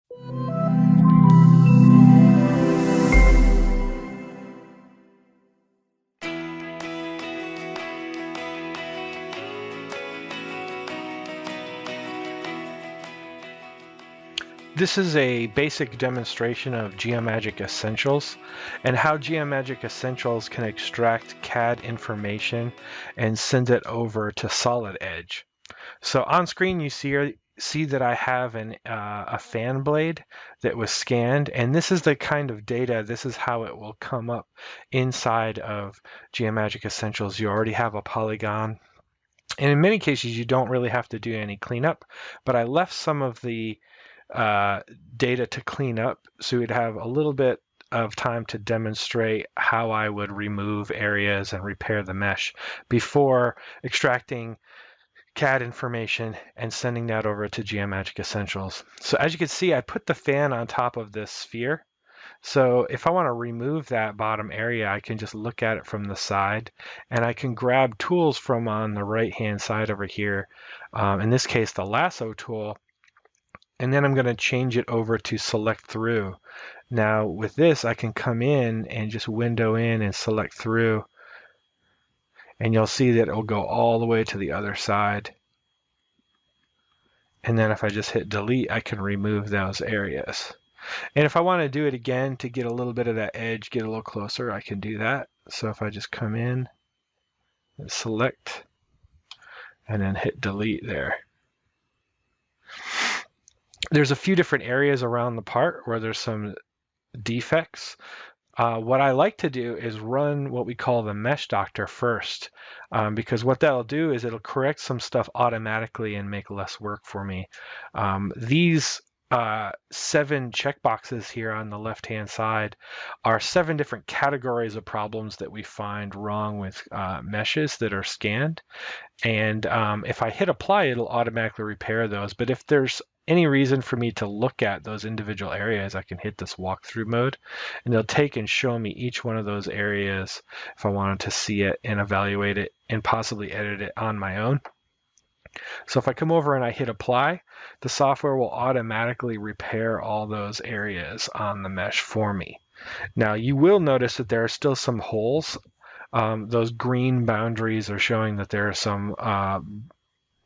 This is a basic demonstration of Geomagic Essentials and how Geomagic Essentials can extract CAD information and send it over to Solid Edge. So on screen you see that I have a fan blade that was scanned, and this is the kind of data, this is how it will come up inside of Geomagic Essentials. You already have a polygon, and in many cases you don't really have to do any cleanup, but I left some of the data to clean up so we'd have a little bit of time to demonstrate how I would remove areas and repair the mesh before extracting CAD information and sending that over to Geomagic Essentials. So as you can see, I put the fan on top of this sphere. So if I want to remove that bottom area, I can just look at it from the side, and I can grab tools from on the right hand side over here. In this case, the lasso tool. And then I'm going to change it over to select through. Now with this, I can come in and just window in and select through. And you'll see that it'll go all the way to the other side. And then if I just hit delete, I can remove those areas. And if I want to do it again to get a little bit of that edge, get a little closer, I can do that. So if I just come in and select and then hit delete there. There's a few different areas around the part where there's some defects. What I like to do is run what we call the mesh doctor first, because what that'll do is it'll correct some stuff automatically and make less work for me. These 7 checkboxes here on the left hand side are 7 different categories of problems that we find wrong with meshes that are scanned. And if I hit apply, it'll automatically repair those. But if there's any reason for me to look at those individual areas, I can hit this walkthrough mode, and it'll take and show me each one of those areas if I wanted to see it and evaluate it and possibly edit it on my own. So if I come over and I hit apply, the software will automatically repair all those areas on the mesh for me. Now you will notice that there are still some holes. Those green boundaries are showing that there are some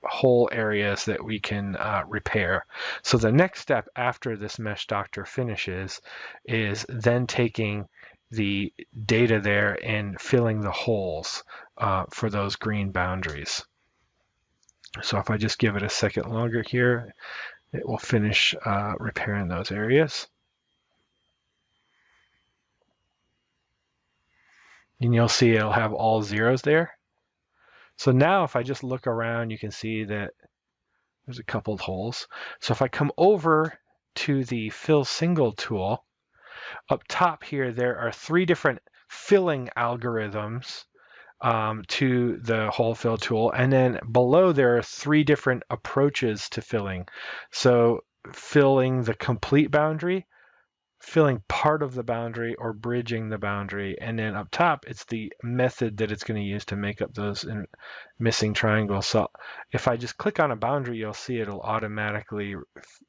hole areas that we can repair. So the next step after this mesh doctor finishes is then taking the data there and filling the holes for those green boundaries. So if I just give it a second longer here, it will finish repairing those areas. And you'll see it'll have all zeros there. So now if I just look around, you can see that there's a couple of holes. So if I come over to the fill single tool, up top here, there are 3 different filling algorithms to the hole fill tool. And then below there are 3 different approaches to filling. So filling the complete boundary, filling part of the boundary, or bridging the boundary. And then up top, it's the method that it's going to use to make up those missing triangles. So if I just click on a boundary, you'll see it'll automatically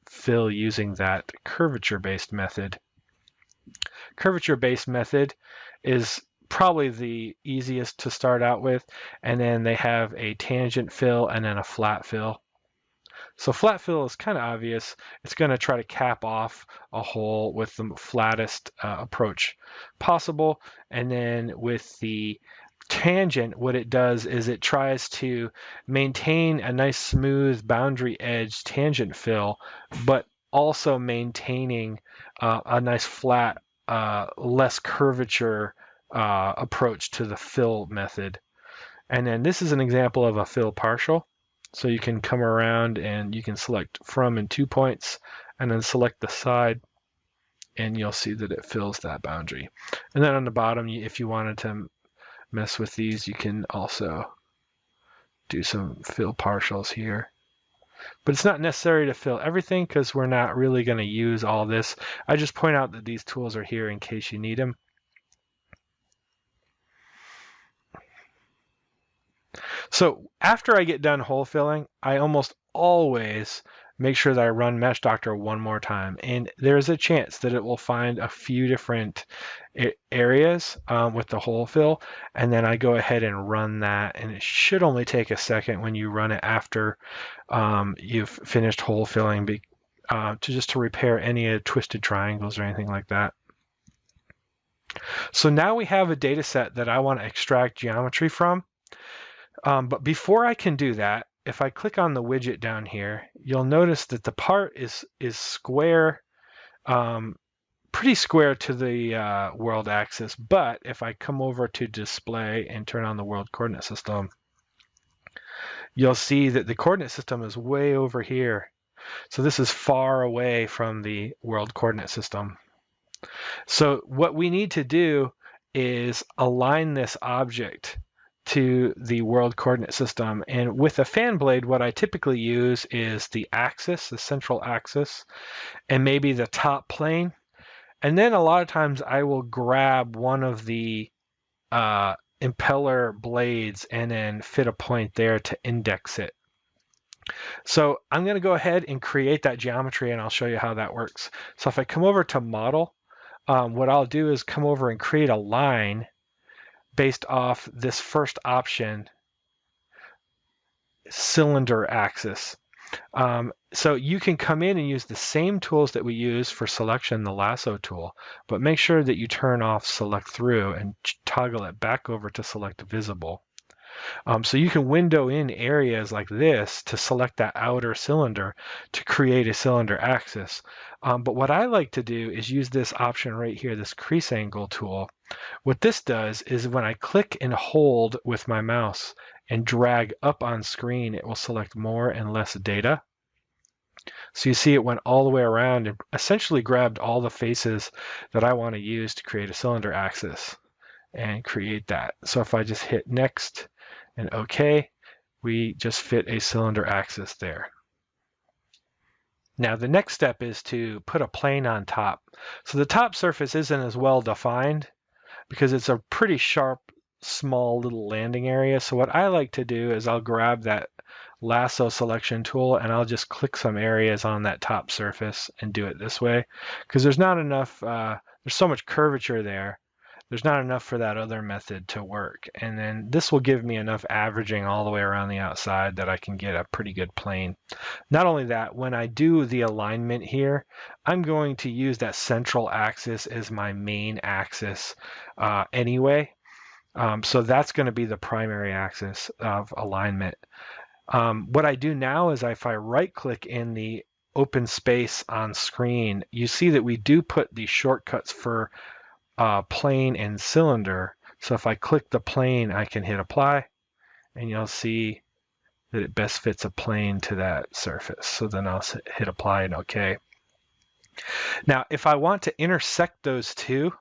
fill using that curvature-based method. Curvature-based method is probably the easiest to start out with. And then they have a tangent fill and then a flat fill. So flat fill is kind of obvious. It's going to try to cap off a hole with the flattest approach possible. And then with the tangent, what it does is it tries to maintain a nice smooth boundary edge tangent fill, but also maintaining a nice flat, less curvature approach to the fill method. And then this is an example of a fill partial. So you can come around and you can select from and 2 points and then select the side, and you'll see that it fills that boundary. And then on the bottom, if you wanted to mess with these, you can also do some fill partials here. But it's not necessary to fill everything because we're not really going to use all this. I just point out that these tools are here in case you need them. So after I get done hole filling, I almost always make sure that I run Mesh Doctor one more time. And there's a chance that it will find a few different areas with the hole fill, and then I go ahead and run that, and it should only take a second when you run it after you've finished hole filling to repair any twisted triangles or anything like that. So now we have a data set that I want to extract geometry from. But before I can do that, if I click on the widget down here, you'll notice that the part is square, pretty square to the world axis. But if I come over to display and turn on the world coordinate system, you'll see that the coordinate system is way over here. So this is far away from the world coordinate system. So what we need to do is align this object to the world coordinate system. And with a fan blade, what I typically use is the axis, the central axis, and maybe the top plane. And then a lot of times I will grab one of the impeller blades and then fit a point there to index it. So I'm going to go ahead and create that geometry, and I'll show you how that works. So if I come over to model, what I'll do is come over and create a line based off this first option, cylinder axis. So you can come in and use the same tools that we use for selection, the lasso tool, but make sure that you turn off select through and toggle it back over to select visible. So you can window in areas like this to select that outer cylinder to create a cylinder axis. But what I like to do is use this option right here, this crease angle tool. What this does is when I click and hold with my mouse and drag up on screen, it will select more and less data. So you see it went all the way around and essentially grabbed all the faces that I want to use to create a cylinder axis and create that. So if I just hit next and OK, we just fit a cylinder axis there. Now the next step is to put a plane on top. So the top surface isn't as well defined because it's a pretty sharp, small little landing area. So what I like to do is I'll grab that lasso selection tool and I'll just click some areas on that top surface and do it this way, because there's not enough, there's so much curvature there. There's not enough for that other method to work. And then this will give me enough averaging all the way around the outside that I can get a pretty good plane. Not only that, when I do the alignment here, I'm going to use that central axis as my main axis anyway. So that's going to be the primary axis of alignment. What I do now is if I right click in the open space on screen, you see that we do put the shortcuts for plane and cylinder. So if I click the plane, I can hit apply, and you'll see that it best fits a plane to that surface. So then I'll hit apply and OK. Now, if I want to intersect those two,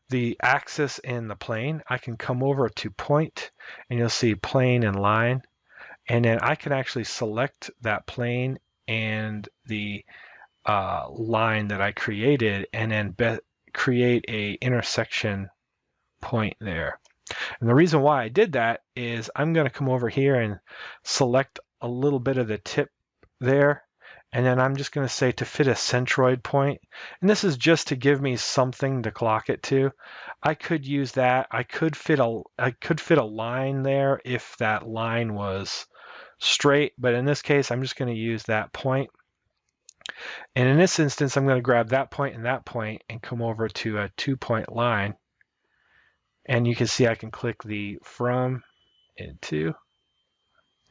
the axis and the plane, I can come over to point, and you'll see plane and line. And then I can actually select that plane and the line that I created, and then create a intersection point there. And the reason why I did that is I'm going to come over here and select a little bit of the tip there, and then I'm just going to say to fit a centroid point, and this is just to give me something to clock it to. I could use that. I could fit a line there if that line was straight, but in this case I'm just going to use that point. And in this instance, I'm going to grab that point and come over to a 2-point line. And you can see I can click the from and to,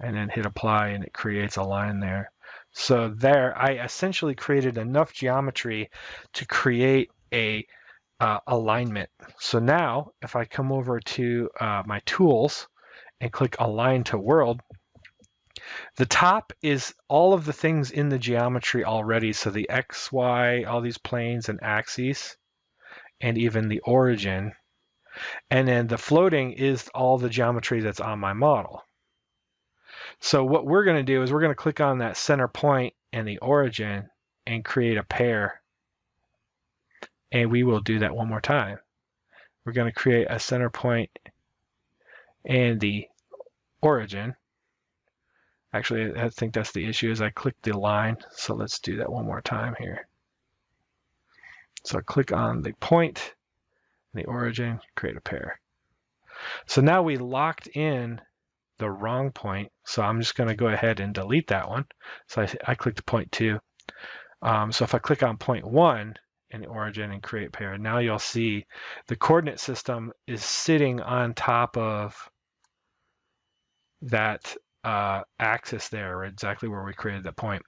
and then hit apply, and it creates a line there. So there, I essentially created enough geometry to create a alignment. So now, if I come over to my tools and click align to world, the top is all of the things in the geometry already. So the X, Y, all these planes and axes, and even the origin. And then the floating is all the geometry that's on my model. So what we're going to do is we're going to click on that center point and the origin and create a pair. And we will do that one more time. We're going to create a center point and the origin. Actually, I think that's the issue is I clicked the line. So let's do that one more time here. So I click on the point, the origin, create a pair. So now we locked in the wrong point. So I'm just going to go ahead and delete that one. So I clicked point 2. So if I click on point 1 in the origin and create pair, now you'll see the coordinate system is sitting on top of that axis there, exactly where we created that point.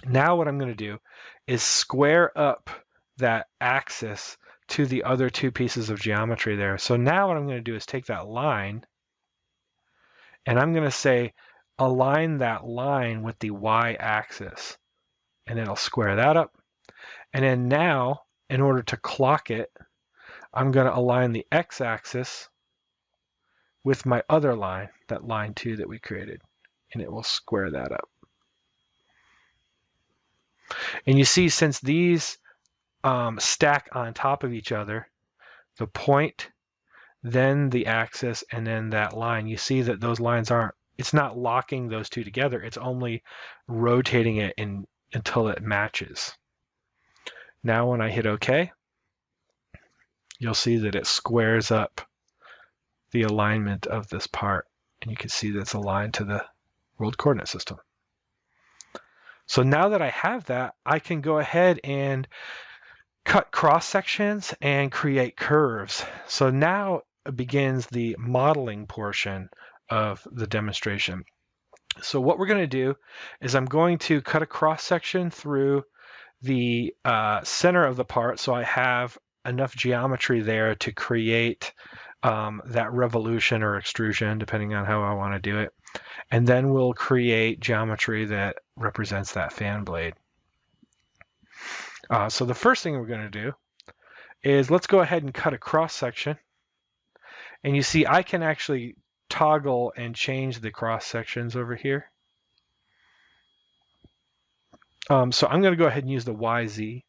Now what I'm going to do is square up that axis to the other two pieces of geometry there. So now what I'm going to do is take that line and I'm going to say align that line with the y-axis, and it'll square that up. And then now, in order to clock it, I'm going to align the x-axis with my other line, that line 2 that we created, and it will square that up. And you see, since these stack on top of each other, the point, then the axis, and then that line, you see that those lines aren't, it's not locking those two together, it's only rotating it until it matches. Now when I hit OK, you'll see that it squares up the alignment of this part, and you can see that's aligned to the world coordinate system. So now that I have that, I can go ahead and cut cross sections and create curves. So now begins the modeling portion of the demonstration. So what we're going to do is I'm going to cut a cross section through the center of the part, so I have enough geometry there to create that revolution or extrusion, depending on how I want to do it. And then we'll create geometry that represents that fan blade. So the first thing we're going to do is let's go ahead and cut a cross section. And you see I can actually toggle and change the cross sections over here. So I'm going to go ahead and use the YZ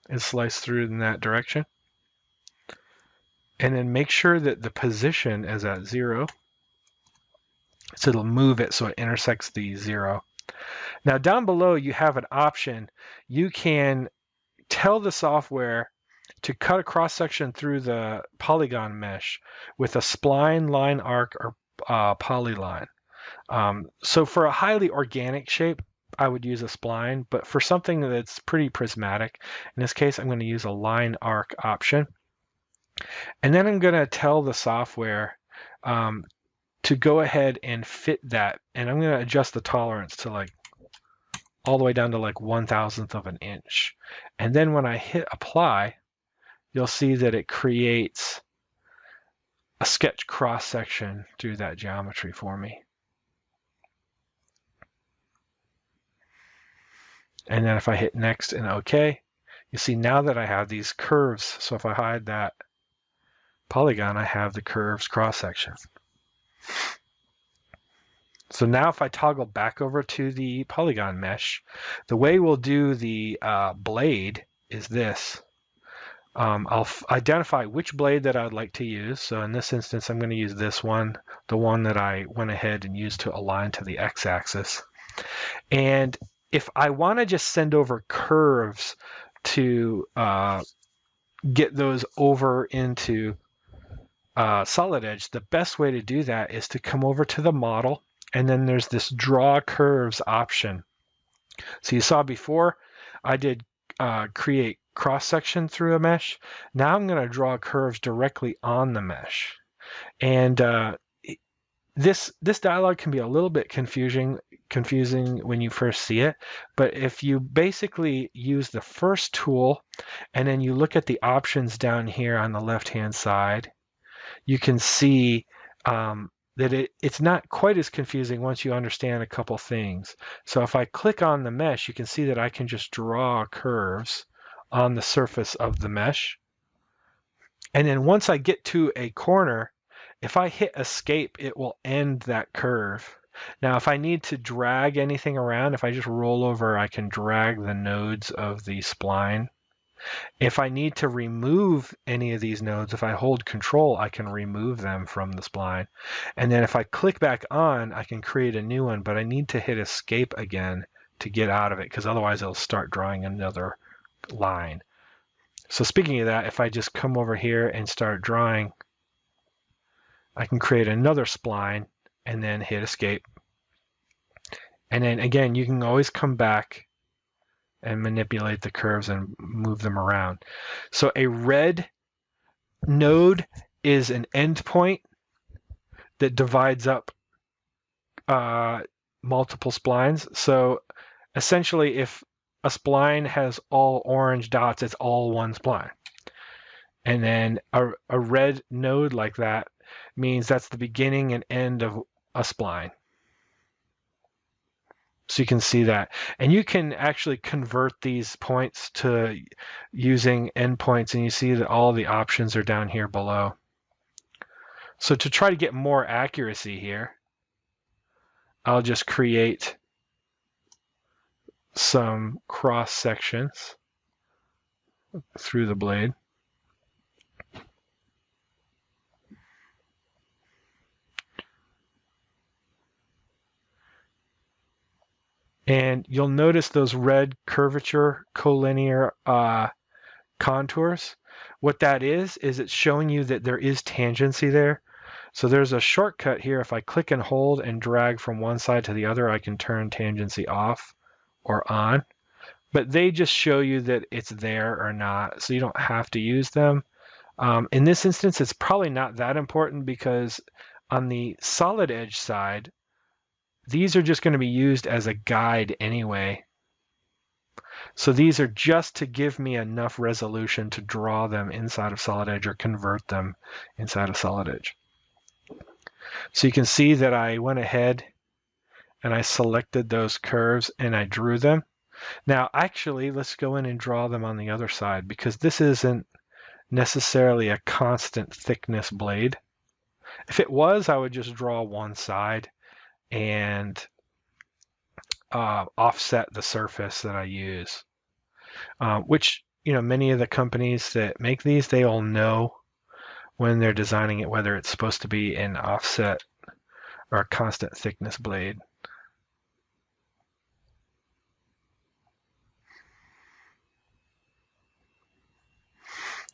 and slice through in that direction. And then make sure that the position is at 0. So it'll move it so it intersects the 0. Now down below you have an option. You can tell the software to cut a cross section through the polygon mesh with a spline, line arc, or polyline. So for a highly organic shape, I would use a spline, but for something that's pretty prismatic, in this case, I'm going to use a line arc option. And then I'm going to tell the software to go ahead and fit that. And I'm going to adjust the tolerance to like all the way down to like 1/1000th of an inch. And then when I hit apply, you'll see that it creates a sketch cross section through that geometry for me. And then if I hit next and OK, you see now that I have these curves. So if I hide that polygon, I have the curves cross section. So now if I toggle back over to the polygon mesh, the way we'll do the blade is this. I'll identify which blade that I'd like to use. So in this instance, I'm going to use this one, the one that I went ahead and used to align to the x-axis. And if I want to just send over curves to get those over into Solid Edge, the best way to do that is to come over to the model, and then there's this draw curves option. So you saw before I did create cross section through a mesh. Now I'm going to draw curves directly on the mesh. And this dialog can be a little bit confusing when you first see it, but if you basically use the first tool and then you look at the options down here on the left hand side, you can see that it's not quite as confusing once you understand a couple things. So if I click on the mesh, you can see that I can just draw curves on the surface of the mesh. And then once I get to a corner, if I hit escape, it will end that curve. Now, if I need to drag anything around, if I just roll over, I can drag the nodes of the spline If I need to remove any of these nodes, if I hold Control, I can remove them from the spline. And then if I click back on, I can create a new one, but I need to hit Escape again to get out of it, because otherwise it'll start drawing another line. So speaking of that, if I just come over here and start drawing, I can create another spline and then hit Escape. And then again, you can always come back and manipulate the curves and move them around. So a red node is an endpoint that divides up multiple splines. So essentially, if a spline has all orange dots, it's all one spline. And then a red node like that means that's the beginning and end of a spline. So you can see that. And you can actually convert these points to using endpoints, and you see that all the options are down here below. So to try to get more accuracy here, I'll just create some cross sections through the blade. And you'll notice those red curvature collinear contours. What that is it's showing you that there is tangency there. So there's a shortcut here. If I click and hold and drag from one side to the other, I can turn tangency off or on. But they just show you that it's there or not, so you don't have to use them. In this instance, it's probably not that important, because on the solid edge side, these are just going to be used as a guide anyway. So these are just to give me enough resolution to draw them inside of solid edge or convert them inside of solid edge. So you can see that I went ahead and I selected those curves and I drew them. Now, actually, let's go in and draw them on the other side, because this isn't necessarily a constant thickness blade. If it was, I would just draw one side and offset the surface that I use, which, many of the companies that make these, they all know when they're designing it whether it's supposed to be an offset or a constant thickness blade.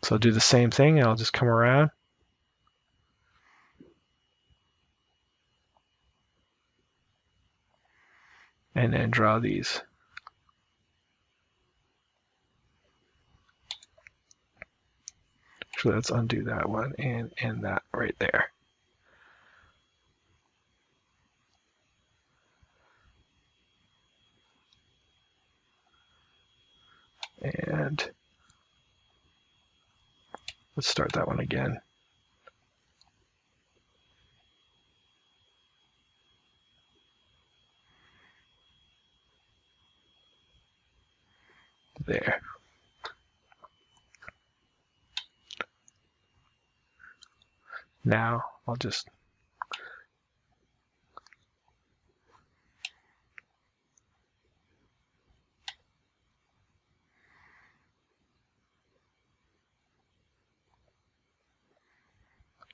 So I'll do the same thing, and I'll just come around. And then draw these. Actually, let's undo that one and end that right there. And let's start that one again. There. Now I'll just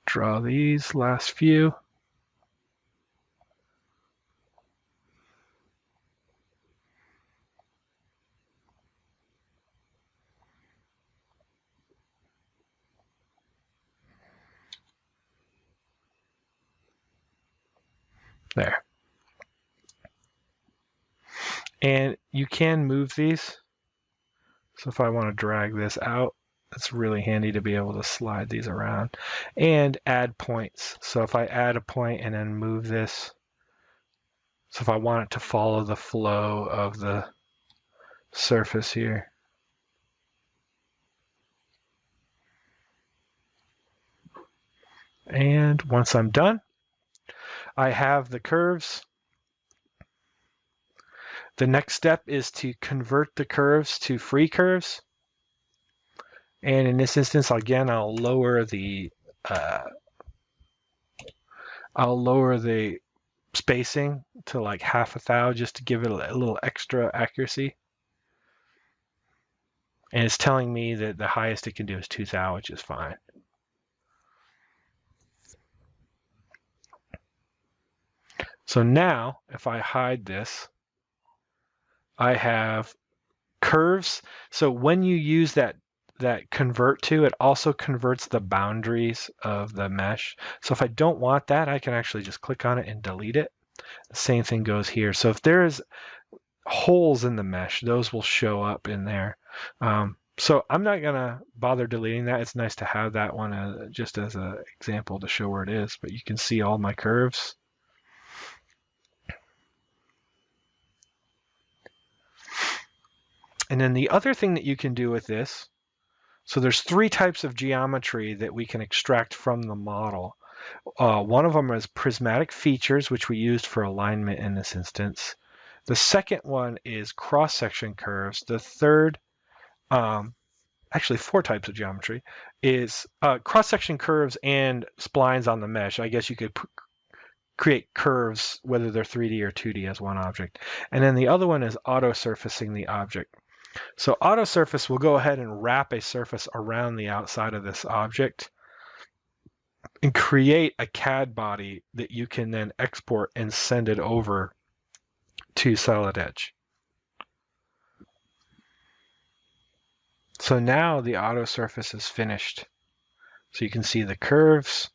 draw these last few. There. And you can move these. So if I want to drag this out, it's really handy to be able to slide these around and add points. So if I add a point and then move this, so if I want it to follow the flow of the surface here. And once I'm done, I have the curves. The next step is to convert the curves to free curves. And in this instance, again, I'll lower the spacing to like 1/2 thou just to give it a little extra accuracy. And it's telling me that the highest it can do is 2 thou, which is fine. So now, if I hide this, I have curves. So when you use that convert to, it also converts the boundaries of the mesh. So if I don't want that, I can actually just click on it and delete it. The same thing goes here. So if there's holes in the mesh, those will show up in there. So I'm not gonna bother deleting that. It's nice to have that one just as an example to show where it is, but you can see all my curves. And then the other thing that you can do with this, so there's 3 types of geometry that we can extract from the model. One of them is prismatic features, which we used for alignment in this instance. The second one is cross-section curves. The third, actually 4 types of geometry, is cross-section curves and splines on the mesh. I guess you could create curves, whether they're 3D or 2D as one object. And then the other one is auto-surfacing the object. So auto surface will go ahead and wrap a surface around the outside of this object and create a CAD body that you can then export and send it over to Solid Edge. So now the auto surface is finished. So you can see the curves,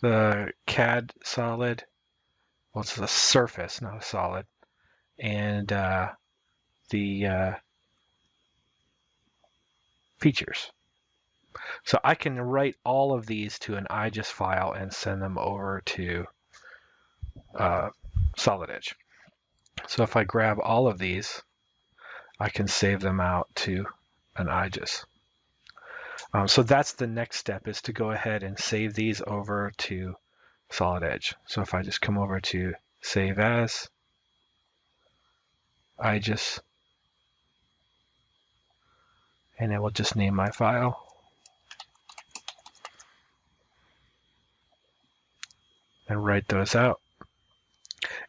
the CAD solid, well, it's a surface, not a solid, and the features. So I can write all of these to an IGES file and send them over to Solid Edge. So if I grab all of these, I can save them out to an IGES. So that's the next step, is to go ahead and save these over to Solid Edge. So if I just come over to Save As, IGES, and it will just name my file. And write those out.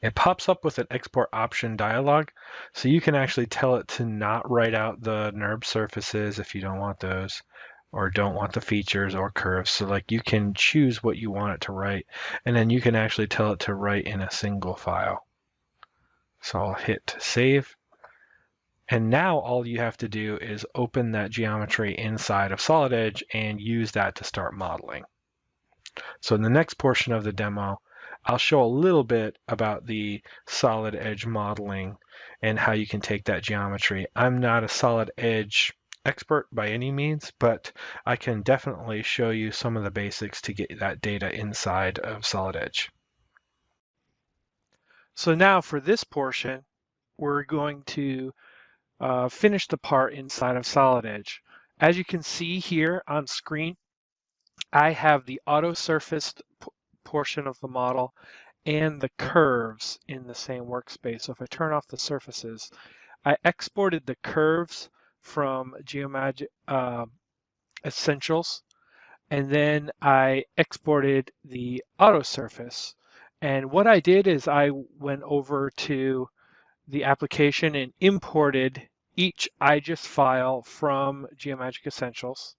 It pops up with an export option dialog, so you can actually tell it to not write out the NURB surfaces if you don't want those, or don't want the features or curves. So like you can choose what you want it to write, and then you can actually tell it to write in a single file. So I'll hit save. And now all you have to do is open that geometry inside of Solid Edge and use that to start modeling. So in the next portion of the demo, I'll show a little bit about the Solid Edge modeling and how you can take that geometry. I'm not a Solid Edge expert by any means, but I can definitely show you some of the basics to get that data inside of Solid Edge. So now for this portion, we're going to finish the part inside of Solid Edge. As you can see here on screen, I have the auto-surfaced portion of the model and the curves in the same workspace. So if I turn off the surfaces, I exported the curves from Geomagic Essentials, and then I exported the auto surface. And what I did is I went over to the application and imported each IGES file from Geomagic Essentials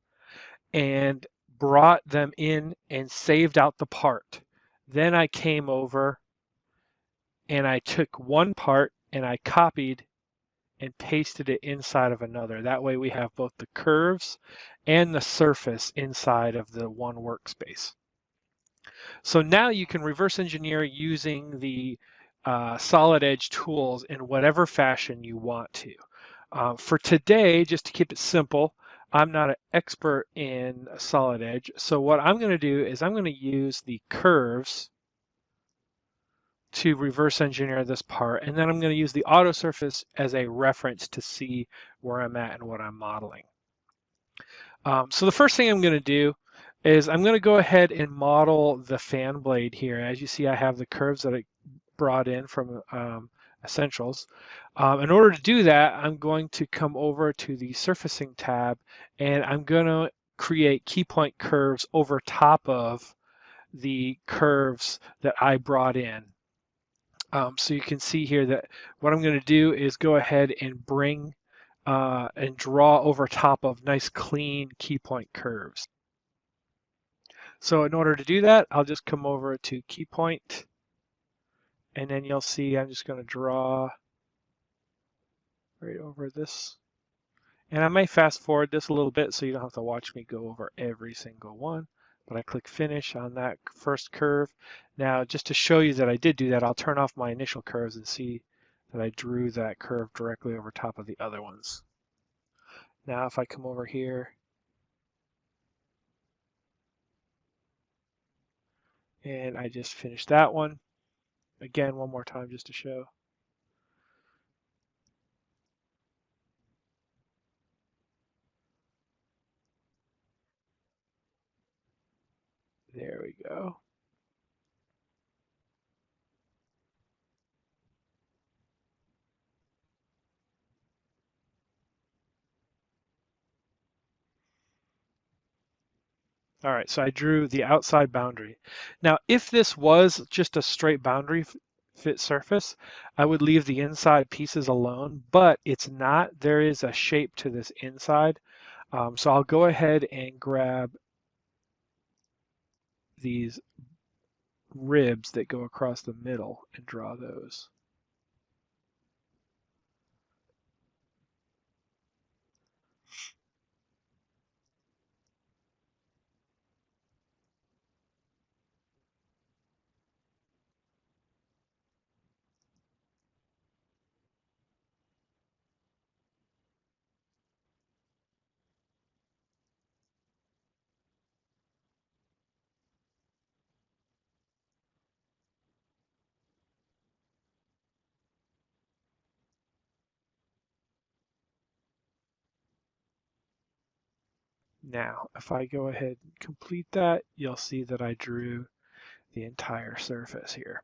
and brought them in and saved out the part. Then I came over and I took one part and I copied and pasted it inside of another. That way we have both the curves and the surface inside of the one workspace. So now you can reverse engineer using the Solid Edge tools in whatever fashion you want to. For today, just to keep it simple, I'm not an expert in Solid Edge. So what I'm going to do is I'm going to use the curves to reverse engineer this part, and then I'm going to use the auto surface as a reference to see where I'm at and what I'm modeling. So the first thing I'm going to do is I'm going to go ahead and model the fan blade here. As you see, I have the curves that I brought in from Essentials. In order to do that, I'm going to come over to the surfacing tab, and I'm going to create key point curves over top of the curves that I brought in. So you can see here that what I'm going to do is go ahead and bring and draw over top of nice clean key point curves. So in order to do that, I'll just come over to key point, and then you'll see I'm just going to draw right over this. And I may fast forward this a little bit so you don't have to watch me go over every single one. But I click finish on that first curve. Now, just to show you that I did do that, I'll turn off my initial curves and see that I drew that curve directly over top of the other ones. Now, if I come over here and I just finish that one, again, one more time just to show. There we go. All right, so I drew the outside boundary. Now, if this was just a straight boundary fit surface, I would leave the inside pieces alone, but it's not. There is a shape to this inside. So I'll go ahead and grab these ribs that go across the middle and draw those. Now, if I go ahead and complete that, you'll see that I drew the entire surface here.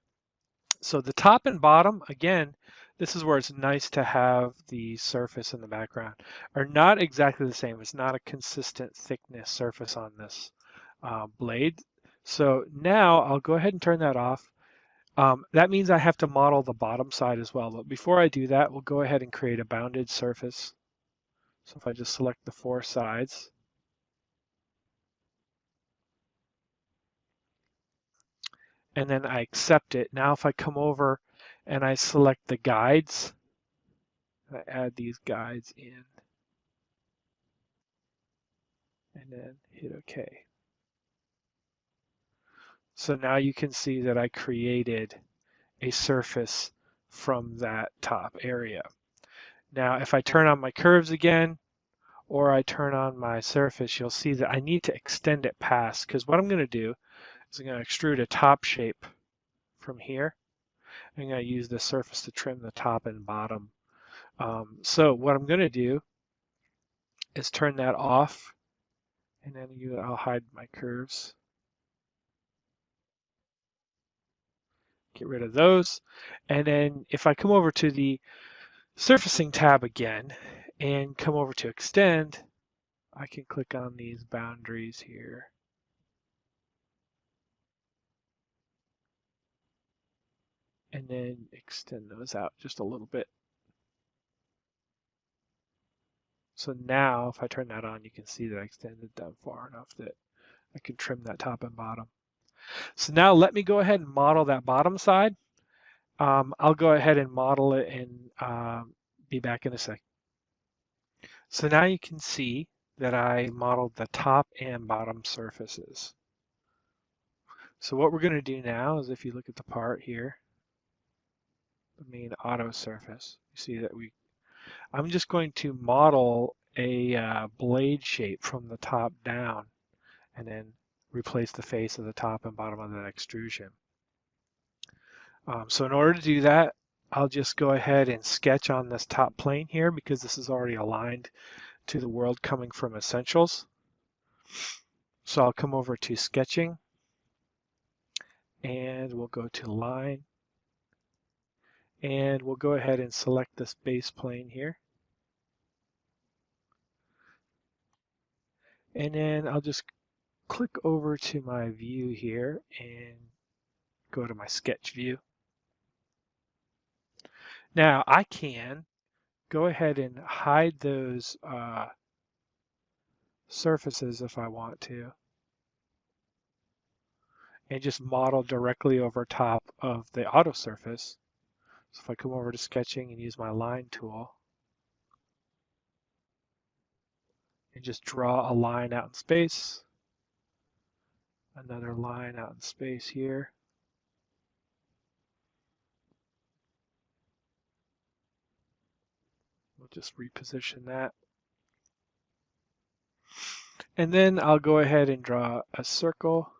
So the top and bottom, again, this is where it's nice to have the surface in the background, are not exactly the same. It's not a consistent thickness surface on this blade. So now I'll go ahead and turn that off. That means I have to model the bottom side as well. But before I do that, we'll go ahead and create a bounded surface. So if I just select the four sides, and then I accept it. Now if I come over and I select the guides, I add these guides in, and then hit OK. So now you can see that I created a surface from that top area. Now if I turn on my curves again, or I turn on my surface, you'll see that I need to extend it past, because what I'm going to do is I'm going to extrude a top shape from here. I'm going to use the surface to trim the top and bottom. So what I'm going to do is turn that off, and then I'll hide my curves. Get rid of those. And then if I come over to the surfacing tab again and come over to extend, I can click on these boundaries here. And then extend those out just a little bit. So now if I turn that on, you can see that I extended that far enough that I can trim that top and bottom. So now let me go ahead and model that bottom side. I'll go ahead and model it and be back in a sec. So now you can see that I modeled the top and bottom surfaces. So what we're going to do now is, if you look at the part here, the main auto surface, you see that I'm just going to model a blade shape from the top down and then replace the face of the top and bottom of that extrusion. So in order to do that, I'll just go ahead and sketch on this top plane here, because this is already aligned to the world coming from Essentials. So I'll come over to sketching, and we'll go to line, and we'll go ahead and select this base plane here. And then I'll just click over to my view here and go to my sketch view. Now I can go ahead and hide those surfaces if I want to, and just model directly over top of the auto surface. So if I come over to sketching and use my line tool and just draw a line out in space, another line out in space here. We'll just reposition that. And then I'll go ahead and draw a circle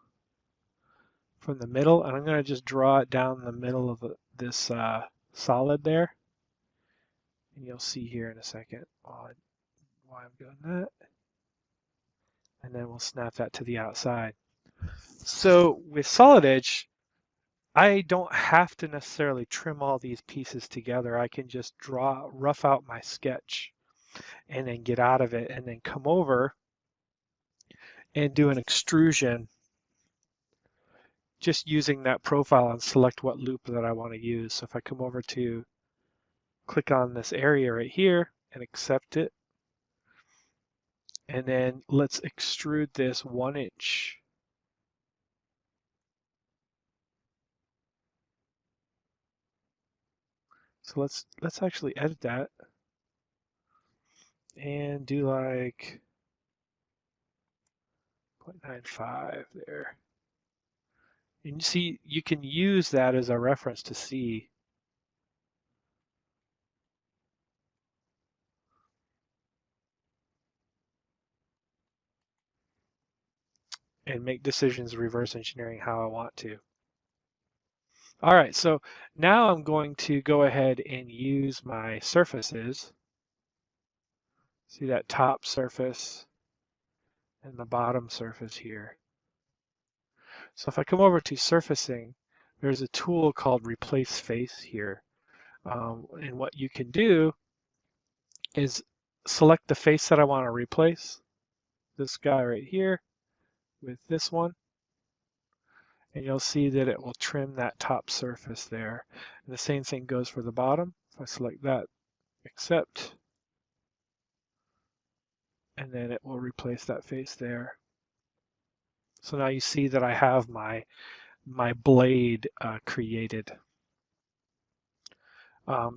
from the middle, and I'm going to just draw it down the middle of this solid there. And you'll see here in a second why I'm doing that. And then we'll snap that to the outside. So with Solid Edge, I don't have to necessarily trim all these pieces together. I can just rough out my sketch and then get out of it and then come over and do an extrusion just using that profile and select what loop that I want to use. So if I come over to click on this area right here and accept it, and then let's extrude this 1 inch. So let's actually edit that and do like 0.95 there. And you see, you can use that as a reference to see. And make decisions reverse engineering how I want to. All right, so now I'm going to go ahead and use my surfaces. See that top surface and the bottom surface here. So if I come over to surfacing, there's a tool called replace face here. And what you can do is select the face that I want to replace, this guy right here with this one, and you'll see that it will trim that top surface there. And the same thing goes for the bottom. If I select that, accept, and then it will replace that face there. So now you see that I have my blade created.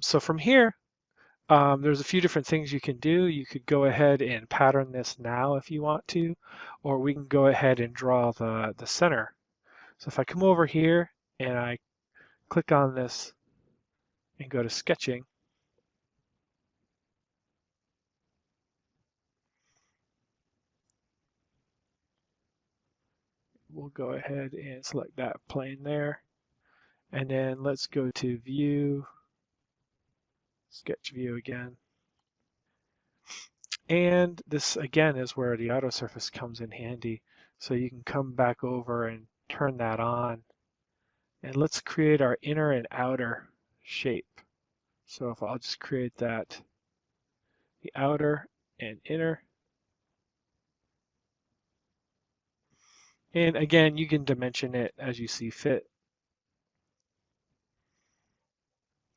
So from here, there's a few different things you can do. You could go ahead and pattern this now if you want to, or we can go ahead and draw the center. So if I come over here and I click on this and go to sketching, we'll go ahead and select that plane there. And then let's go to view, sketch view again. And this again is where the auto surface comes in handy. So you can come back over and turn that on. And let's create our inner and outer shape. So if I'll just create that, the outer and inner. And again, you can dimension it as you see fit.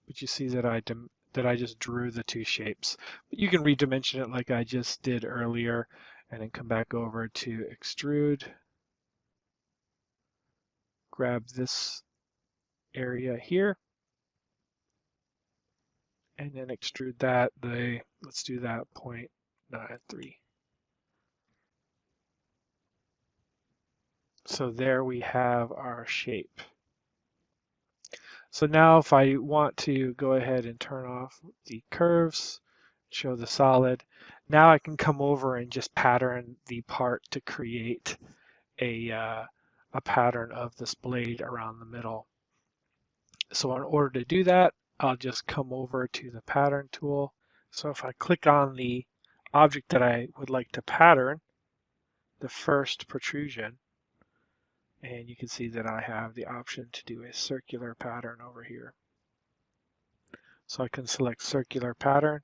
But you see that I just drew the two shapes. But you can redimension it like I just did earlier, and then come back over to extrude, grab this area here, and then extrude that. Let's do that 0.93. So there we have our shape. So now if I want to go ahead and turn off the curves, show the solid, now I can come over and just pattern the part to create a pattern of this blade around the middle. So in order to do that, I'll just come over to the pattern tool. So if I click on the object that I would like to pattern, the first protrusion, and you can see that I have the option to do a circular pattern over here. So I can select circular pattern.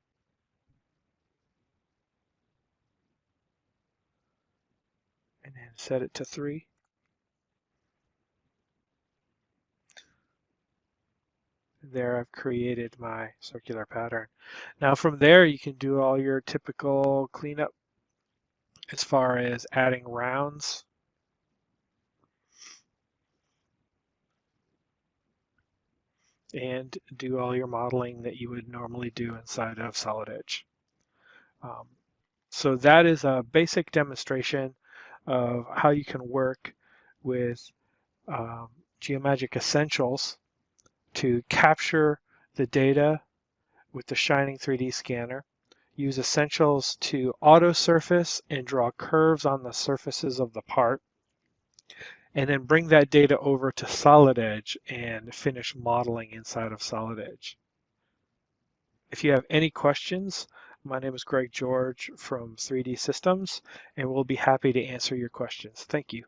And then set it to 3. And there I've created my circular pattern. Now from there you can do all your typical cleanup as far as adding rounds. And do all your modeling that you would normally do inside of Solid Edge. So that is a basic demonstration of how you can work with Geomagic Essentials to capture the data with the Shining 3D scanner. Use Essentials to auto surface and draw curves on the surfaces of the part, and then bring that data over to Solid Edge and finish modeling inside of Solid Edge. If you have any questions, my name is Greg George from 3D Systems, and we'll be happy to answer your questions. Thank you.